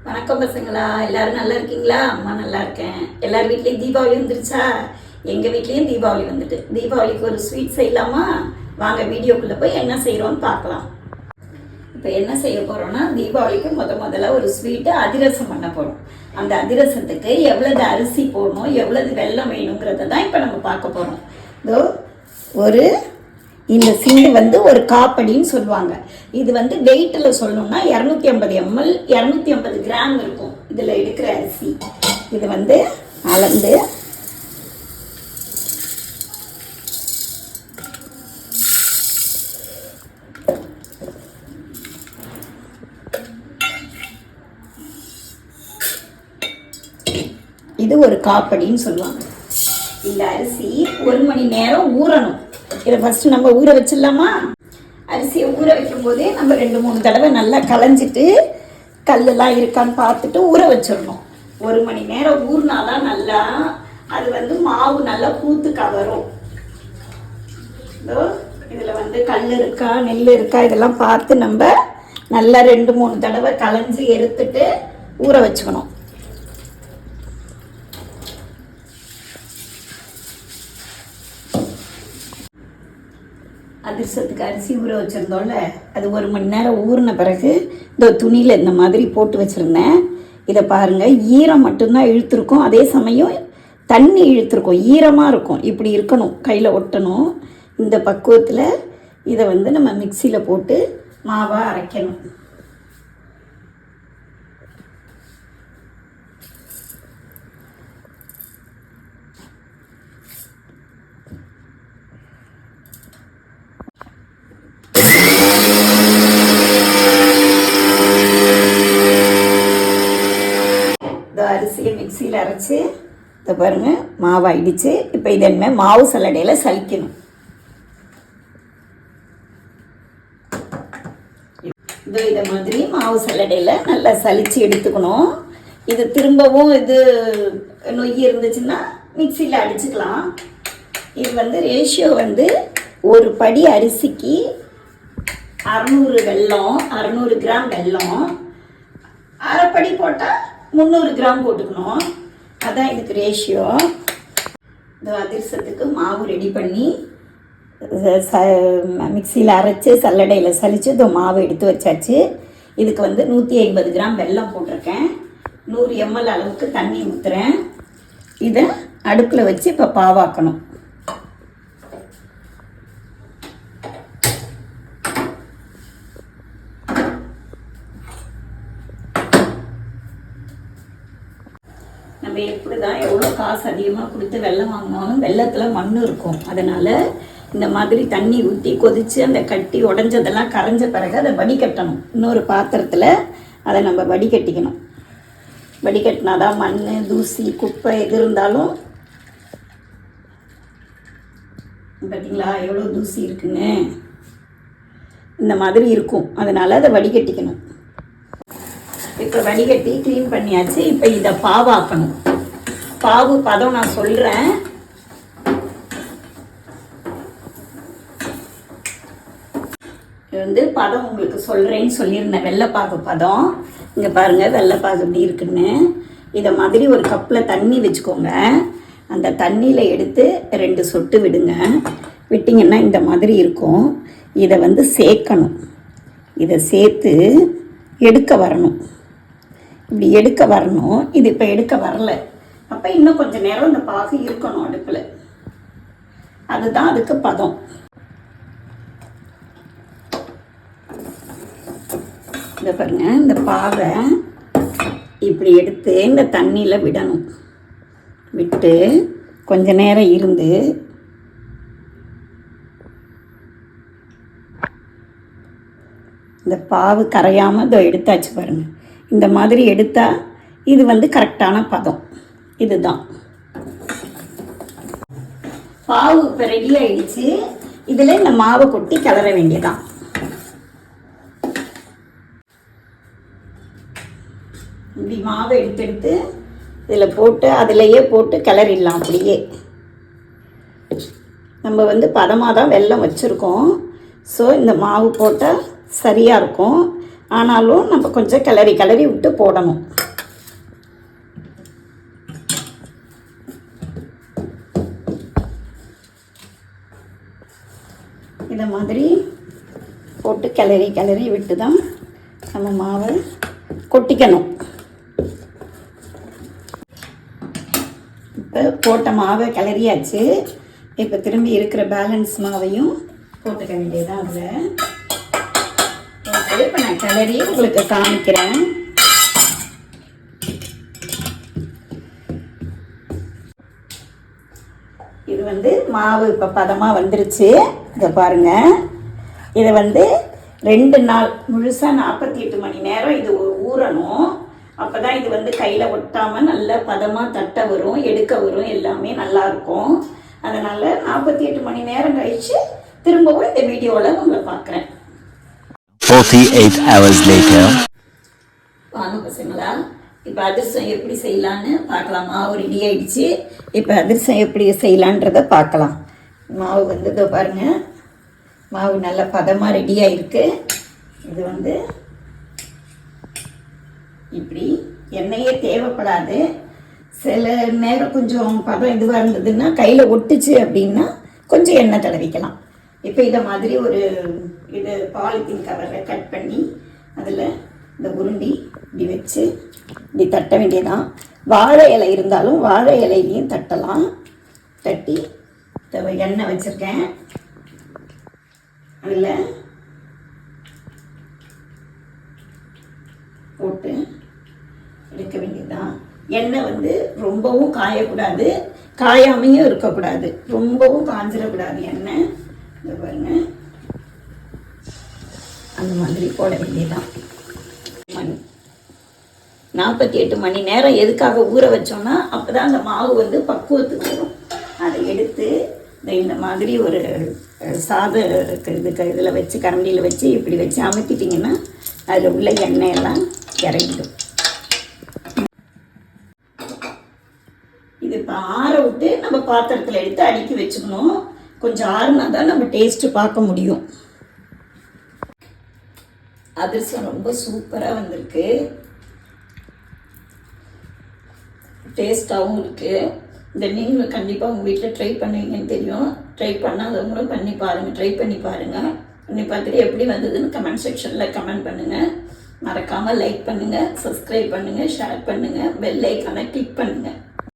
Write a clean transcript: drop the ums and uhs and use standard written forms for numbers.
வணக்கம் பசங்களா, எல்லாரும் நல்லா இருக்கீங்களா? அம்மா நல்லா இருக்கேன். எல்லார் வீட்லேயும் தீபாவளி வந்துருச்சா? எங்கள் வீட்லேயும் தீபாவளி வந்துட்டு. தீபாவளிக்கு ஒரு ஸ்வீட் செய்யலாமா? வாங்க வீடியோக்குள்ளே போய் என்ன செய்கிறோன்னு பார்க்கலாம். இப்போ என்ன செய்ய போகிறோன்னா, தீபாவளிக்கு முதல்ல ஒரு ஸ்வீட்டு அதிரசம் பண்ண போகிறோம். அந்த அதிரசத்துக்கு எவ்வளவு அரிசி போடணும், எவ்வளவு வெல்லம் வேணுங்கிறத தான் இப்போ நம்ம பார்க்க போகிறோம். இதோ இந்த சிண்டு ஒரு காப்படின்னு சொல்லுவாங்க. இது வெயிட்டில் சொல்லணும்னா 250 ml 250 கிராம் இருக்கும். இதில் எடுக்கிற அரிசி இது அளந்து இது ஒரு காப்படின்னு சொல்லுவாங்க. இந்த அரிசி 1 மணி நேரம் ஊறணும். இதை ஃபஸ்ட்டு நம்ம ஊற வச்சிடலாமா? அரிசியை ஊற வைக்கும் போதே நம்ம 2-3 தடவை நல்லா களைஞ்சிட்டு கல்லெல்லாம் இருக்கான்னு பார்த்துட்டு ஊற வச்சிடணும். 1 மணி நேரம் ஊறினாதான் நல்லா அது மாவு நல்லா பூத்து கவரும். இதில் கல் இருக்கா நெல் இருக்கா இதெல்லாம் பார்த்து நம்ம நல்லா 2-3 தடவை களைஞ்சி எடுத்துட்டு ஊற வச்சுக்கணும். அதிரசத்துக்கு அரிசி ஊற வச்சுருந்தோம்ல, அது 1 மணி நேரம் ஊறின பிறகு இந்த துணியில் இந்த மாதிரி போட்டு வச்சுருந்தேன். இதை பாருங்கள், ஈரம் மட்டும்தான் இழுத்துருக்கும், அதே சமயம் தண்ணி இழுத்துருக்கும், ஈரமாக இருக்கும். இப்படி இருக்கணும், கையில் ஒட்டணும். இந்த பக்குவத்தில் இதை நம்ம மிக்சியில் போட்டு மாவாக அரைக்கணும். அரிசியை மிக்சியில் அரைச்சி இதை பாருங்கள் மாவாயிடுச்சு. இப்போ இதை மாவு சல்லடையில் சலிக்கணும். இதை மாதிரி மாவு சல்லடையில் நல்லா சலித்து எடுத்துக்கணும். இது திரும்பவும் நொய் இருந்துச்சுன்னா மிக்சியில் அடிச்சுக்கலாம். இது ரேஷியோ ஒரு படி அரிசிக்கு 600 வெல்லம், 600 கிராம் வெல்லம், அரைப்படி போட்டால் 300 கிராம் போட்டுக்கணும். அதான் இதுக்கு ரேஷியோ. இந்த அதிரசத்துக்கு மாவு ரெடி பண்ணி மிக்சியில் அரைச்சி சல்லடையில் சலித்து இந்த மாவு எடுத்து வச்சாச்சு. இதுக்கு 150 கிராம் வெல்லம் போட்டிருக்கேன். 100 ml அளவுக்கு தண்ணி ஊற்றுறேன். இதை அடுப்பில் வச்சு இப்போ பாவாக்கணும். நம்ம எப்படி தான் எவ்வளோ காசு அதிகமாக கொடுத்து வெல்லம் வாங்கினாலும் வெல்லத்தில் மண் இருக்கும். அதனால் இந்த மாதிரி தண்ணி ஊற்றி கொதித்து அந்த கட்டி உடஞ்சதெல்லாம் கரைஞ்ச பிறகு அதை வடிகட்டணும். இன்னொரு பாத்திரத்தில் அதை நம்ம வடிகட்டிக்கணும். வடிகட்டினா தான் மண், தூசி, குப்பை எது இருந்தாலும், பார்த்தீங்களா எவ்வளோ தூசி இருக்குன்னு, இந்த மாதிரி இருக்கும். அதனால் அதை வடிகட்டிக்கணும். இப்போ வடிகட்டி க்ளீன் பண்ணியாச்சு. இப்போ இதை பாவாக்கணும். பாவு பதம் நான் சொல்கிறேன். இது பதம் உங்களுக்கு சொல்கிறேன்னு சொல்லியிருந்தேன். வெள்ளைப்பாகு பதம். இங்கே பாருங்கள் வெள்ளைப்பாகு இப்படி இருக்குன்னு. இதை மாதிரி ஒரு கப்பில் தண்ணி வச்சுக்கோங்க. அந்த தண்ணியில் எடுத்து 2 சொட்டு விடுங்க. விட்டிங்கன்னா இந்த மாதிரி இருக்கும். இதை சேர்க்கணும். இதை சேர்த்து எடுக்க வரணும். இப்படி எடுக்க வரணும். இது இப்போ எடுக்க வரல. அப்போ இன்னும் கொஞ்சம் நேரம் இந்த பாகு இருக்கணும் அடுப்பில். அதுதான் அதுக்கு பதம். இதை பாருங்க, இந்த பாகை இப்படி எடுத்து இந்த தண்ணியில் விடணும். விட்டு கொஞ்ச நேரம் இருந்து இந்த பாவு கரையாமல் இதோ எடுத்தாச்சு பாருங்கள். இந்த மாதிரி எடுத்தால் இது கரெக்டான பதம். இதுதான் பாவு. இப்போ ரெடி ஆயிடுச்சு. இதில் இந்த மாவை கொட்டி கிளற வேண்டியதான். இப்படி மாவை எடுத்து இதில் போட்டு அதிலேயே போட்டு கிளறிடலாம். அப்படியே நம்ம பதமாக தான் வெல்லம் வச்சுருக்கோம். ஸோ இந்த மாவு போட்டால் சரியாக இருக்கும். ஆனாலும் நம்ம கொஞ்சம் கிளறி கிளறி விட்டு போடணும். இதை மாதிரி போட்டு கிளறி கிளறி விட்டு தான் நம்ம மாவை கொட்டிக்கணும். இப்போ போட்ட மாவை கிளறியாச்சு. இப்போ திரும்பி இருக்கிற பேலன்ஸ் மாவையும் போட்டுக்க வேண்டியதான். அதில் போட்டு இப்போ நான் கிளறி உங்களுக்கு காமிக்கிறேன். இது வந்து மாவு இப்போ பதமாக வந்துருச்சு. இதை பாருங்கள். இதை வந்து 2 நாள் முழுசாக 48 மணி நேரம் இது ஊறணும். அப்போ தான் இது வந்து கையில் ஒட்டாமல் நல்ல பதமாக தட்ட வரும், எடுக்க வரும், எல்லாமே நல்லாயிருக்கும். அதனால் 48 மணி நேரம் கழித்து திரும்பவும் இந்த வீடியோவில் உங்களை பார்க்குறேன். 48 hours later. வாங்க பசங்களா, இப்போ அதிரசம் எப்படி செய்யலான்னு பார்க்கலாம். மாவு ரெடி ஆயிடுச்சு. இப்போ அதிரசம் எப்படி செய்யலான்றதை பார்க்கலாம். மாவு வந்து இதோ பாருங்கள், மாவு நல்ல பதமாக ரெடியாக இருக்குது. இது வந்து இப்படி எண்ணெயே தேவைப்படாது. சில நேரம் கொஞ்சம் பதம் இதுவாக இருந்ததுன்னா கையில் ஒட்டுச்சு அப்படின்னா கொஞ்சம் எண்ணெய் தடவிக்கலாம். இப்போ இதை மாதிரி ஒரு இது பாலித்தீன் கவரை கட் பண்ணி அதில் இந்த உருண்டி இப்படி வச்சு இப்படி தட்ட வேண்டியதான். வாழை இலை இருந்தாலும் வாழை இலையிலையும் தட்டலாம். தட்டி எண்ணெய் வச்சுருக்கேன். அதில் போட்டு எடுக்க வேண்டியதுதான். எண்ணெய் வந்து ரொம்பவும் காயக்கூடாது, காயாமையும் இருக்கக்கூடாது, ரொம்பவும் காஞ்சிடக்கூடாது எண்ணெய். இது பாருங்க, அந்த மாதிரி போட வேண்டியதுதான். 48 மணி நேரம் எதுக்காக ஊற வச்சோம்னா அப்போ தான் அந்த மாவு வந்து பக்குவத்துக்கு வரும். அதை எடுத்து இந்த மாதிரி ஒரு இதில் வச்சு கரண்டியில் வச்சு இப்படி வச்சு அமுத்திட்டிங்கன்னா அதில் உள்ள எண்ணெயெல்லாம் இறங்கிடும். இது இப்போ ஆற விட்டு நம்ம பாத்திரத்தில் எடுத்து அடுக்கி வச்சுக்கணும். கொஞ்சம் ஆறுனா தான் நம்ம டேஸ்ட்டு பார்க்க முடியும். அதிரசம் ரொம்ப சூப்பராக வந்திருக்கு, டேஸ்ட்டாகவும் இருக்குது. இந்த நீங்களும் கண்டிப்பாக உங்கள் வீட்டில் ட்ரை பண்ணுவீங்கன்னு தெரியும். ட்ரை பண்ணாதவங்களும் பண்ணி பாருங்கள், ட்ரை பண்ணி பாருங்கள். பண்ணி பார்த்துட்டு எப்படி வந்ததுன்னு கமெண்ட் செக்ஷனில் கமெண்ட் பண்ணுங்கள். மறக்காமல் லைக் பண்ணுங்கள், சப்ஸ்கிரைப் பண்ணுங்கள், ஷேர் பண்ணுங்கள், பெல் ஐக்கானை கிளிக் பண்ணுங்கள்.